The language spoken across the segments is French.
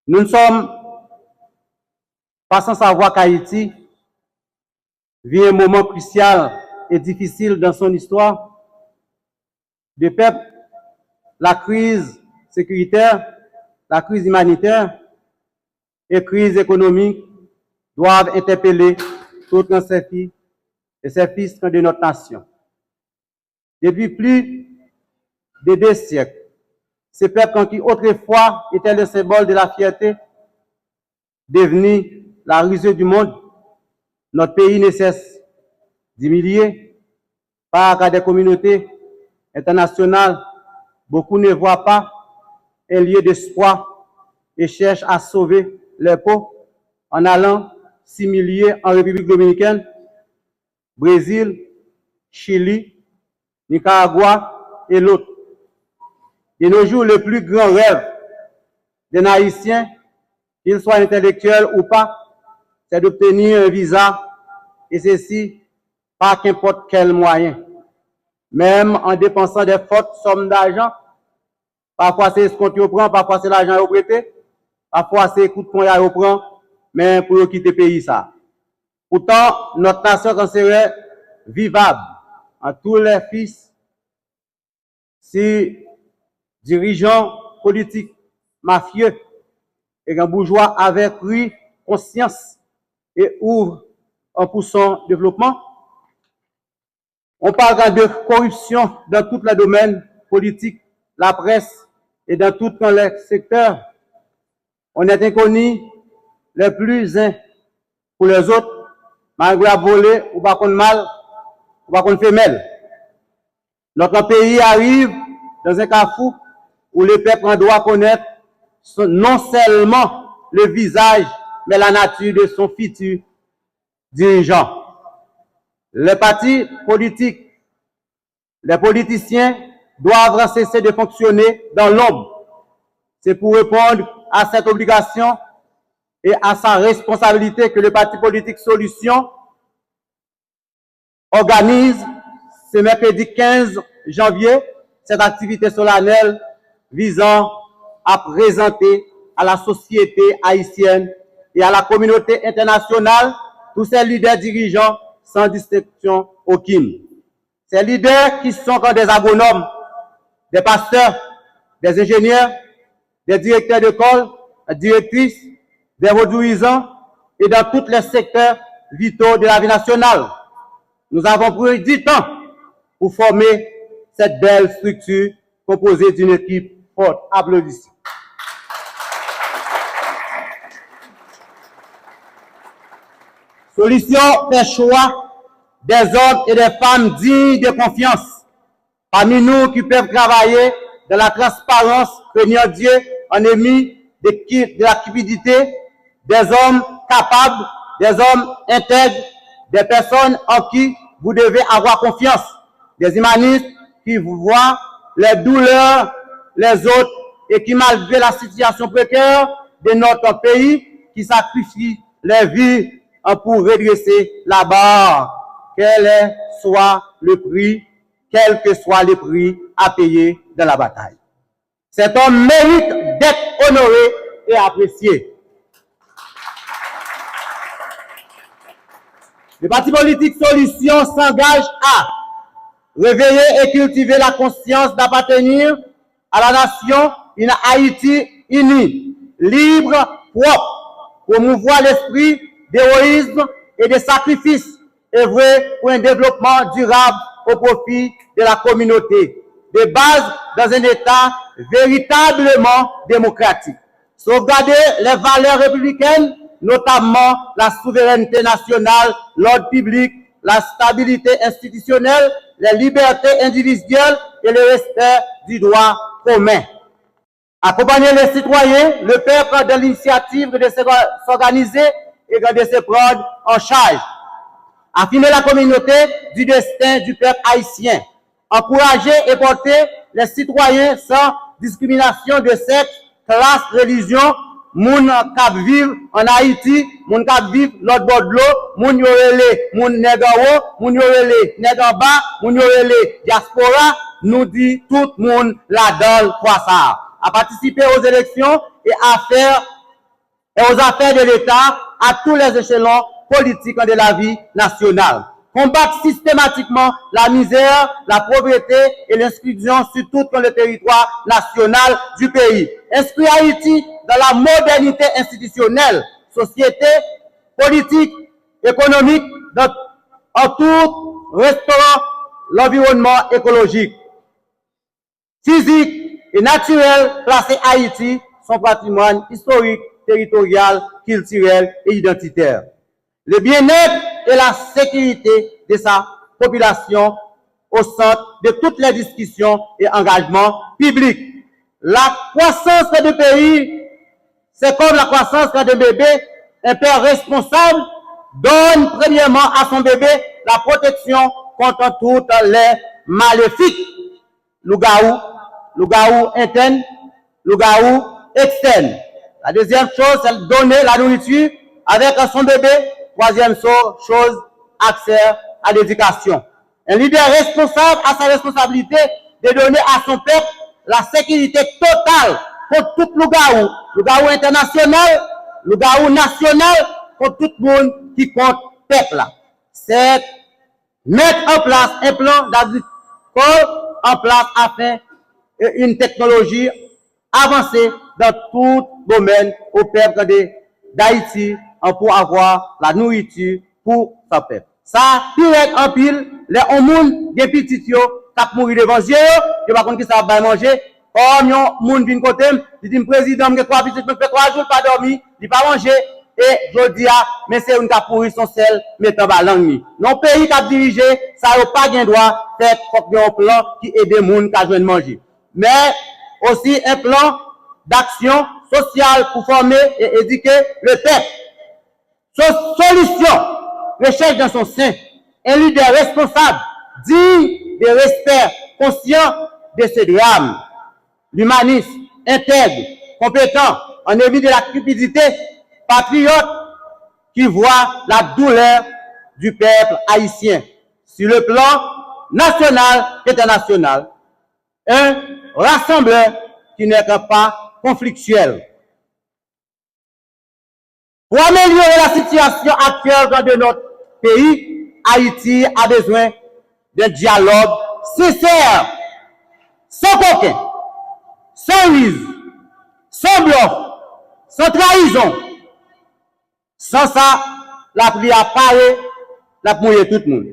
Nous ne sommes pas sans savoir qu'Haïti vit un moment crucial et difficile dans son histoire. De peuple, la crise sécuritaire, la crise humanitaire et crise économique doivent interpeller toutes les filles et ces fils de notre nation. Depuis plus de 2 siècles, ces peuples qui autrefois étaient le symbole de la fierté, devenu la risée du monde, notre pays ne cesse d'humilier par des communautés internationales. Beaucoup ne voient pas un lieu d'espoir et cherchent à sauver leur peau en allant s'humilier en République dominicaine, Brésil, Chili, Nicaragua et l'autre. De nos jours, le plus grand rêve d'un Haïtien, qu'il soit intellectuel ou pas, c'est d'obtenir un visa, et ceci par qu'importe quel moyen. Même en dépensant des fortes sommes d'argent, parfois c'est ce qu'on prend, parfois c'est l'argent qu'on prête, parfois c'est coup de poing qu'on prend, mais pour quitter le pays ça. Pourtant, notre nation serait vivable en tous les fils si dirigeants politiques, mafieux et un bourgeois avaient pris conscience et ouvrent pour son développement. On parle de corruption dans tous les domaines politiques, la presse et dans tous les secteurs. On est inconnu les plus uns pour les autres, malgré la volée ou pas qu'on mal ou pas qu'on fait mal. Notre pays arrive dans un carrefour où le peuple doit connaître non seulement le visage, mais la nature de son futur dirigeant. Les partis politiques, les politiciens doivent cesser de fonctionner dans l'ombre. C'est pour répondre à cette obligation et à sa responsabilité que le parti politique Solution organise ce mercredi 15 janvier cette activité solennelle visant à présenter à la société haïtienne et à la communauté internationale tous ces leaders dirigeants sans distinction aucune. Ces leaders qui sont comme des agronomes, des pasteurs, des ingénieurs, des directeurs d'école, des directrices, des reduisants et dans tous les secteurs vitaux de la vie nationale. Nous avons pris du temps pour former cette belle structure composée d'une équipe forte. Applaudissements. Solution fait choix des hommes et des femmes dignes de confiance. Parmi nous qui peuvent travailler dans la transparence, craignant Dieu, en émis de la cupidité, des hommes capables, des hommes intègres, des personnes en qui vous devez avoir confiance, des humanistes qui vous voient les douleurs les autres et qui, malgré la situation précaire de notre pays, qui sacrifient les vies pour redresser la barre, quel soit le prix, quel que soit le prix à payer dans la bataille. Cet homme mérite d'être honoré et apprécié. Le parti politique Solution s'engage à réveiller et cultiver la conscience d'appartenir à la nation, une Haïti unie, libre, propre, promouvoir l'esprit d'héroïsme et de sacrifice, œuvrer pour un développement durable au profit de la communauté, de base dans un État véritablement démocratique. Sauvegarder les valeurs républicaines, notamment la souveraineté nationale, l'ordre public, la stabilité institutionnelle, les libertés individuelles et le respect du droit commun. Accompagner les citoyens, le peuple de l'initiative de s'organiser et de se prendre en charge. Affirmer la communauté du destin du peuple haïtien. Encourager et porter les citoyens sans discrimination de sexe, classe, religion, moun kap vive en Haïti, moun kap vive l'autre bord de l'eau, moun yorele, moun nèg en haut, moun yorele, nèg en bas, moun yorele, diaspora, nous dit tout moun la donne quoi ça. À participer aux élections et à faire et aux affaires de l'État à tous les échelons politiques de la vie nationale. Combattre systématiquement la misère, la pauvreté et l'exclusion sur tout le territoire national du pays. Inscrire Haïti dans la modernité institutionnelle, société, politique, économique, en tout restaurant l'environnement écologique, physique et naturel, placer Haïti, son patrimoine historique, territorial, culturel et identitaire. Le bien-être et la sécurité de sa population au centre de toutes les discussions et engagements publics. La croissance du pays, c'est comme la croissance d'un bébé. Un père responsable donne premièrement à son bébé la protection contre toutes les maléfiques. Loup-garou interne, loup-garou externe. La deuxième chose, c'est donner la nourriture avec son bébé. Troisième chose, accès à l'éducation. Un leader responsable a sa responsabilité de donner à son peuple la sécurité totale pour tout loup-garou. Loup-garou international, loup-garou national, pour tout le monde qui compte peuple. C'est mettre en place un plan d'agricole en place afin une technologie avancée dans tout domaine au peuple d'Haïti pour avoir la nourriture pour sa peuple. Ça, pire en pile, les hommes, des petits, qui mourent devant Dieu, qui ne qui ça va manger. Comme yon moun vin côté, il dit président, me 3 petits, me fait 3 jours pas dormir, il pas manger et je dis mais c'est une qui pourri son sel mettant ba langue. Non pays qui a dirigé, ça n'a pas gain droit faire un plan qui aide les gens à joindre manger. Mais aussi un plan d'action sociale pour former et éduquer le peuple. Solution, recherche dans son sein, un leader responsable, digne de respect, conscient de ce drame. L'humanisme, intègre, compétent, en évite de la cupidité, patriote, qui voit la douleur du peuple haïtien sur le plan national et international. Un rassembleur qui n'est pas conflictuel. Pour améliorer la situation actuelle de notre pays, Haïti a besoin d'un dialogue sincère, sans coquin, sans ruse, sans bluff, sans trahison. Sans ça, la pluie apparaît, la mouille tout le monde.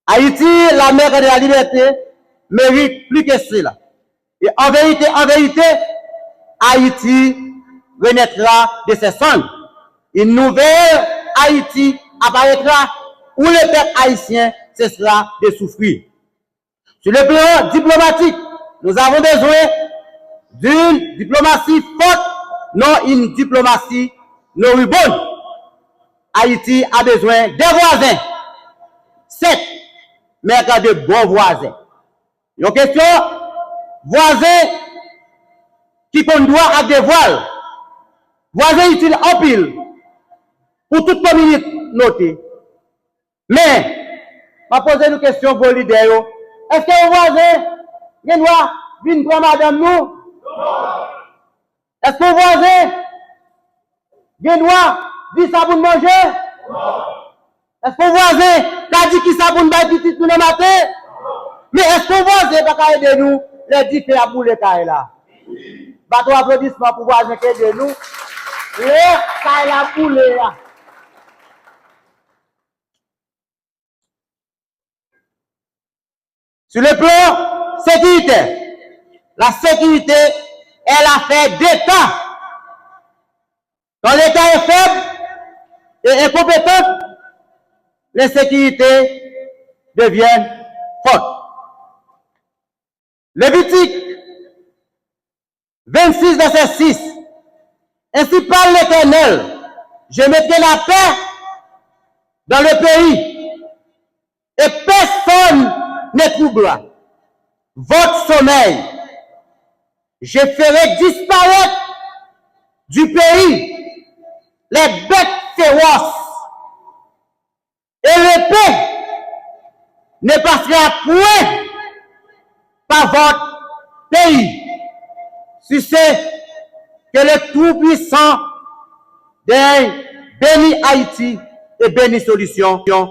Haïti, la mère de la liberté, mérite plus que cela. Et en vérité, Haïti renaîtra de ses cendres. Une nouvelle Haïti apparaîtra où le peuple haïtien cessera de souffrir. Sur le plan diplomatique, nous avons besoin d'une diplomatie forte, non une diplomatie moribonde. Haïti a besoin des voisins, certes, mais de bons voisins. Une question, voisins qui ont droit à des voiles, voisins utiles en pile pour toute communauté. Mais, je vais poser une question pour l'idée. Est-ce que les voisins, ils doivent venir prendre madame nous? Non. Est-ce que les voisins, ils doivent dire ça pour manger? Non. Est-ce que les voisins, ils dit qui ça pour nous petit tout le matin? Non. Mais est-ce que les voisins ne peuvent aider nous, les différents pour les cailles là? Bateau applaudissement pour les voisins qui aident nous. Les cailles là pour les là. Sur le plan sécuritaire, la sécurité est l'affaire d'État. Quand l'État est faible et incompétent, l'insécurité devient forte. Lévitique 26, verset 6. Ainsi parle l'Éternel, je mettrai la paix dans le pays et personne ne troublera votre sommeil. Je ferai disparaître du pays les bêtes féroces et l'épée ne passera point par votre pays. Si c'est que le Tout-Puissant Béni Haïti et béni solution.